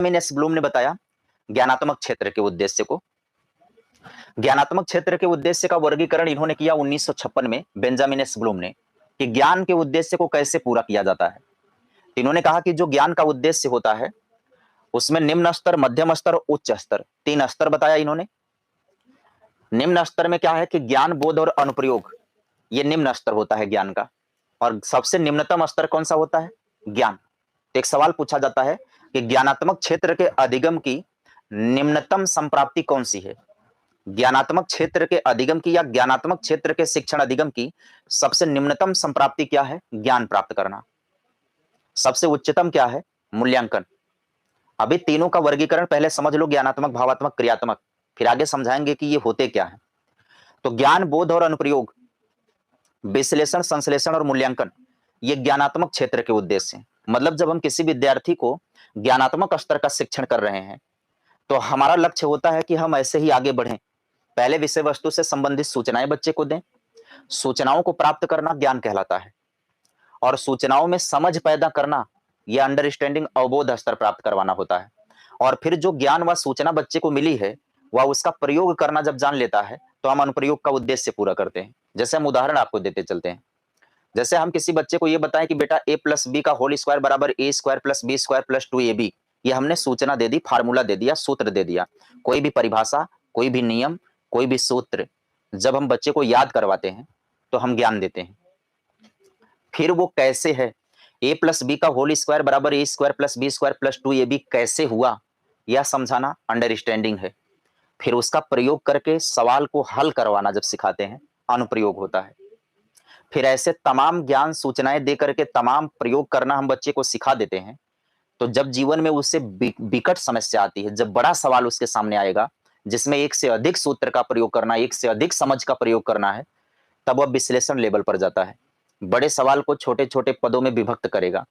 S Bloom ने बताया ज्ञानात्मक क्षेत्र के उद्देश्य को। ज्ञानात्मक क्षेत्र के उद्देश्य का वर्गीकरण इन्होंने किया 1956 में बेंजामिन एस ब्लूम ने, कि ज्ञान के उद्देश्य को कैसे पूरा किया जाता है। इन्होंने कहा कि जो ज्ञान का उद्देश्य होता है उसमें निम्न स्तर, मध्यम स्तर और उच्च स्तर, 3 स्तर बताया इन्होंने। निम्न स्तर में क्या है कि ज्ञान, बोध और अनुप्रयोग, ये निम्न स्तर होता है ज्ञान का। और सबसे निम्नतम स्तर कौन सा होता है? ज्ञान। तो एक सवाल पूछा जाता है कि ज्ञानात्मक क्षेत्र के अधिगम की निम्नतम संप्राप्ति कौन सी है? ज्ञानात्मक क्षेत्र के अधिगम की या ज्ञानात्मक क्षेत्र के शिक्षण अधिगम की सबसे निम्नतम संप्राप्ति क्या है? ज्ञान प्राप्त करना। सबसे उच्चतम क्या है? मूल्यांकन। अभी तीनों का वर्गीकरण पहले समझ लो, ज्ञानात्मक, भावात्मक, क्रियात्मक, फिर आगे समझाएंगे कि ये होते क्या है। तो ज्ञान, बोध और अनुप्रयोग, विश्लेषण, संश्लेषण और मूल्यांकन, ये ज्ञानात्मक क्षेत्र के उद्देश्य हैं। मतलब जब हम किसी विद्यार्थी को ज्ञानात्मक स्तर का शिक्षण कर रहे हैं तो हमारा लक्ष्य होता है कि हम ऐसे ही आगे बढ़ें। पहले विषय वस्तु से संबंधित सूचनाएं बच्चे को दें। सूचनाओं को प्राप्त करना ज्ञान कहलाता है। और सूचनाओं में समझ पैदा करना, यह अंडरस्टैंडिंग, अवबोध स्तर प्राप्त करवाना होता है। और फिर जो ज्ञान व सूचना बच्चे को मिली है वह उसका प्रयोग करना जब जान लेता है तो हम अनुप्रयोग का उद्देश्य पूरा करते हैं। जैसे हम उदाहरण आपको देते चलते हैं। जैसे हम किसी बच्चे को यह बताएं कि बेटा a प्लस बी का होल स्क्वायर बराबर a square plus b square plus 2ab, ये हमने सूचना दे दी, फार्मूला दे दिया, सूत्र दे दिया। कोई भी परिभाषा, कोई भी नियम, कोई भी सूत्र जब हम बच्चे को याद करवाते हैं तो हम ज्ञान देते हैं। फिर वो कैसे है, a प्लस बी का होल स्क्वायर बराबर a square plus b square plus 2ab कैसे हुआ, यह समझाना अंडरस्टैंडिंग है। फिर उसका प्रयोग करके सवाल को हल करवाना जब सिखाते हैं, अनुप्रयोग होता है। फिर ऐसे तमाम ज्ञान सूचनाएं दे करके तमाम प्रयोग करना हम बच्चे को सिखा देते हैं। तो जब जीवन में उससे विकट समस्या आती है, जब बड़ा सवाल उसके सामने आएगा जिसमें एक से अधिक सूत्र का प्रयोग करना, एक से अधिक समझ का प्रयोग करना है, तब वह विश्लेषण लेवल पर जाता है। बड़े सवाल को छोटे छोटे पदों में विभक्त करेगा,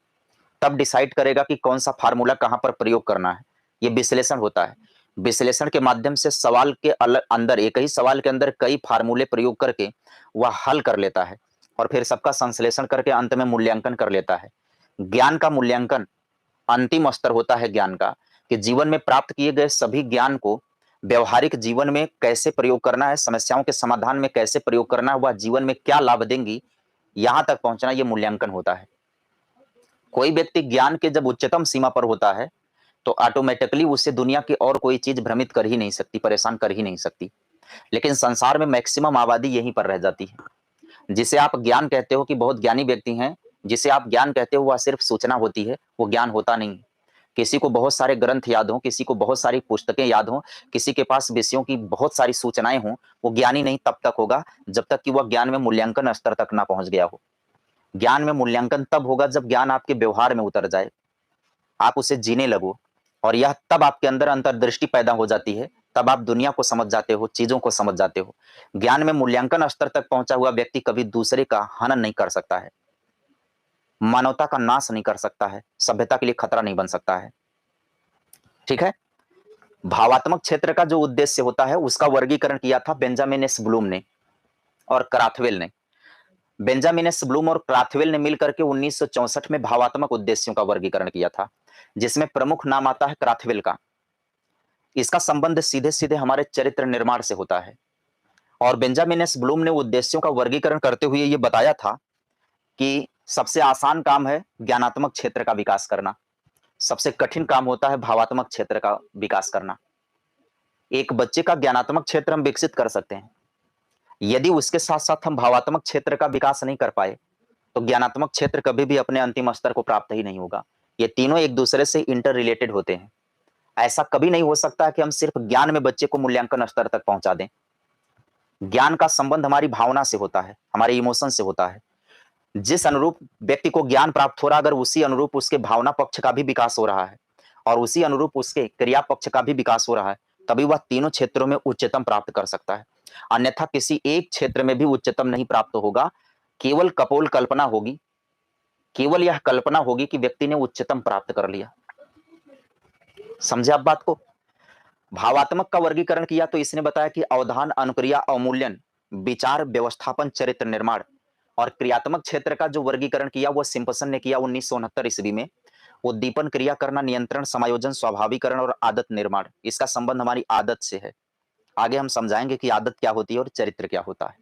तब डिसाइड करेगा कि कौन सा फार्मूला कहां पर प्रयोग करना है। यह विश्लेषण होता है। विश्लेषण के माध्यम से सवाल के अंदर, एक ही सवाल के अंदर कई फार्मूले प्रयोग करके वह हल कर लेता है और फिर सबका संश्लेषण करके अंत में मूल्यांकन कर लेता है। ज्ञान का मूल्यांकन अंतिम स्तर होता है ज्ञान का, कि जीवन में प्राप्त किए गए सभी ज्ञान को व्यवहारिक जीवन में कैसे प्रयोग करना है, समस्याओं के समाधान में कैसे प्रयोग करना है, वह जीवन में क्या लाभ देंगी, यहां तक पहुंचना, यह मूल्यांकन होता है। कोई व्यक्ति ज्ञान के जब उच्चतम सीमा पर होता है तो ऑटोमेटिकली उससे दुनिया की और कोई चीज भ्रमित कर ही नहीं सकती, परेशान कर ही नहीं सकती। लेकिन संसार में मैक्सिमम आबादी यहीं पर रह जाती है। जिसे आप ज्ञान कहते हो कि बहुत ज्ञानी व्यक्ति हैं, जिसे आप ज्ञान कहते हो वह सिर्फ सूचना होती है, वो ज्ञान होता नहीं। किसी को बहुत सारे ग्रंथ याद हो, किसी को बहुत सारी पुस्तकें याद हो, किसी के पास विषयों की बहुत सारी सूचनाएं हों, वो ज्ञानी नहीं तब तक होगा जब तक कि वह ज्ञान में मूल्यांकन स्तर तक ना पहुंच गया हो। ज्ञान में मूल्यांकन तब होगा जब ज्ञान आपके व्यवहार में उतर जाए, आप उसे जीने लगो, और यह तब आपके अंदर अंतर्दृष्टि पैदा हो जाती है, तब आप दुनिया को समझ जाते हो, चीजों को समझ जाते हो। ज्ञान में मूल्यांकन स्तर तक पहुंचा हुआ व्यक्ति कभी दूसरे का हनन नहीं कर सकता है, मानवता का नाश नहीं कर सकता है, सभ्यता के लिए खतरा नहीं बन सकता है। ठीक है। भावात्मक क्षेत्र का जो उद्देश्य होता है उसका वर्गीकरण किया था बेंजामिन एस ब्लूम ने और क्राथवेल ने। बेंजामिन एस ब्लूम और क्राथवेल ने मिलकर के 1964 में भावात्मक उद्देश्यों का वर्गीकरण किया था, जिसमें प्रमुख नाम आता है क्राथवेल का। इसका संबंध सीधे सीधे हमारे चरित्र निर्माण से होता है। और बेंजामिन एस ब्लूम ने उद्देश्यों का वर्गीकरण करते हुए यह बताया था कि सबसे आसान काम है ज्ञानात्मक क्षेत्र का विकास करना, सबसे कठिन काम होता है भावात्मक क्षेत्र का विकास करना। एक बच्चे का ज्ञानात्मक क्षेत्र हम विकसित कर सकते हैं, यदि उसके साथ साथ हम भावात्मक क्षेत्र का विकास नहीं कर पाए तो ज्ञानात्मक क्षेत्र कभी भी अपने अंतिम स्तर को प्राप्त ही नहीं होगा। ये तीनों एक दूसरे से इंटर रिलेटेड होते हैं। ऐसा कभी नहीं हो सकता कि हम सिर्फ ज्ञान में बच्चे को मूल्यांकन स्तर तक पहुंचा दें। ज्ञान का संबंध हमारी भावना से होता है, हमारे इमोशन से होता है। जिस अनुरूप व्यक्ति को ज्ञान प्राप्त हो रहा है, अगर उसी अनुरूप उसके भावना पक्ष का भी विकास हो रहा है और उसी अनुरूप उसके क्रिया पक्ष का भी विकास हो रहा है, तभी वह तीनों क्षेत्रों में उच्चतम प्राप्त कर सकता है। अन्यथा किसी एक क्षेत्र में भी उच्चतम नहीं प्राप्त होगा। केवल कपोल कल्पना होगी, केवल यह कल्पना होगी कि व्यक्ति ने उच्चतम प्राप्त कर लिया। समझे आप बात को? भावात्मक का वर्गीकरण किया तो इसने बताया कि अवधान, अनुक्रिया, अवमूल्यन, विचार, व्यवस्थापन, चरित्र निर्माण। और क्रियात्मक क्षेत्र का जो वर्गीकरण किया वो सिम्पसन ने किया 1969 ईस्वी में। उद्दीपन, क्रिया करना, नियंत्रण, समायोजन, स्वाभाविकरण और आदत निर्माण। इसका संबंध हमारी आदत से है। आगे हम समझाएँगे कि आदत क्या होती है और चरित्र क्या होता है।